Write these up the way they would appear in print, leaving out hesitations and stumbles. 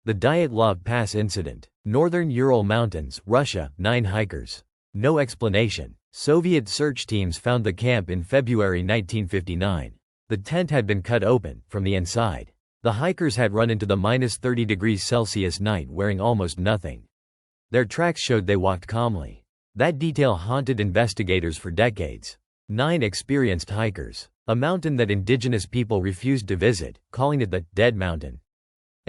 The Dyatlov Pass Incident. Northern Ural Mountains, Russia, 9 hikers. No explanation. Soviet search teams found the camp in February 1959. The tent had been cut open from the inside. The hikers had run into the -30°C night wearing almost nothing. Their tracks showed they walked calmly. That detail haunted investigators for decades. 9 experienced hikers. A mountain that indigenous people refused to visit, calling it the Dead Mountain.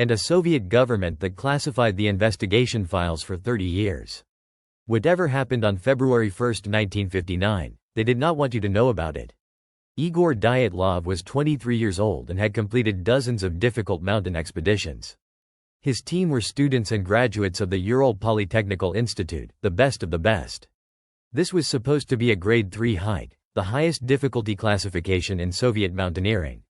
And a Soviet government that classified the investigation files for 30 years. Whatever happened on February 1, 1959, they did not want you to know about it. Igor Dyatlov was 23 years old and had completed dozens of difficult mountain expeditions. His team were students and graduates of the Ural Polytechnical Institute, the best of the best. This was supposed to be a grade 3 hike, the highest difficulty classification in Soviet mountaineering.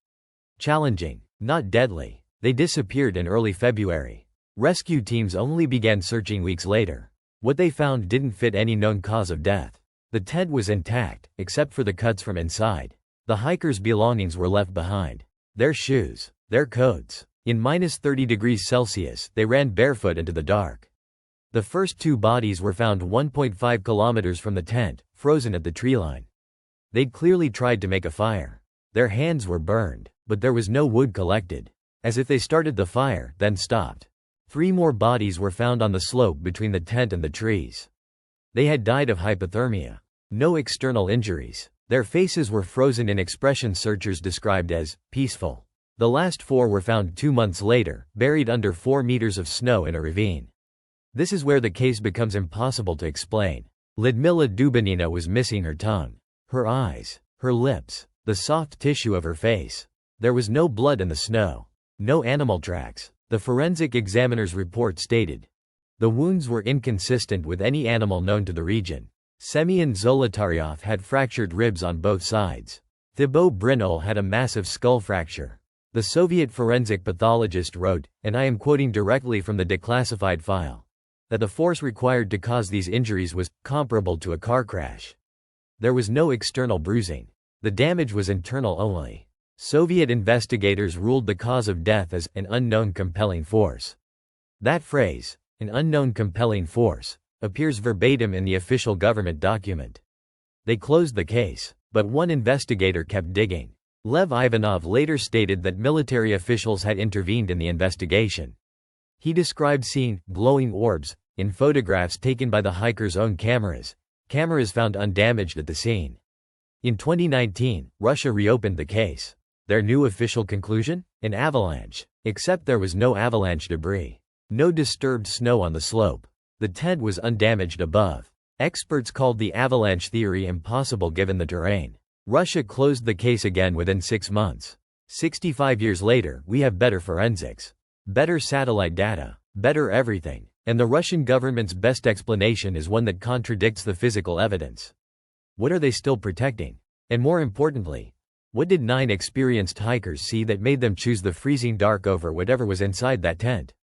Challenging, not deadly. They disappeared in early February. Rescue teams only began searching weeks later. What they found didn't fit any known cause of death. The tent was intact, except for the cuts from inside. The hikers' belongings were left behind. Their shoes, their coats. In -30°C, they ran barefoot into the dark. The first 2 bodies were found 1.5 kilometers from the tent, frozen at the treeline. They'd clearly tried to make a fire. Their hands were burned, but there was no wood collected. As if they started the fire, then stopped. 3 more bodies were found on the slope between the tent and the trees. They had died of hypothermia. No external injuries. Their faces were frozen in expression searchers described as peaceful. The last 4 were found 2 months later, buried under 4 meters of snow in a ravine. This is where the case becomes impossible to explain. Lyudmila Dubinina was missing her tongue, her eyes, her lips, the soft tissue of her face. There was no blood in the snow. No animal tracks. The forensic examiner's report stated. The wounds were inconsistent with any animal known to the region. Semyon Zolotaryov had fractured ribs on both sides. Thibaut Brinol had a massive skull fracture. The Soviet forensic pathologist wrote, and I am quoting directly from the declassified file, that the force required to cause these injuries was comparable to a car crash. There was no external bruising. The damage was internal only. Soviet investigators ruled the cause of death as an unknown compelling force. That phrase, an unknown compelling force, appears verbatim in the official government document. They closed the case, but one investigator kept digging. Lev Ivanov later stated that military officials had intervened in the investigation. He described seeing glowing orbs in photographs taken by the hikers' own cameras found undamaged at the scene. In 2019, Russia reopened the case. Their new official conclusion? An avalanche. Except there was no avalanche debris. No disturbed snow on the slope. The tent was undamaged above. Experts called the avalanche theory impossible given the terrain. Russia closed the case again within 6 months. 65 years later, we have better forensics. Better satellite data. Better everything. And the Russian government's best explanation is one that contradicts the physical evidence. What are they still protecting? And more importantly, what did 9 experienced hikers see that made them choose the freezing dark over whatever was inside that tent?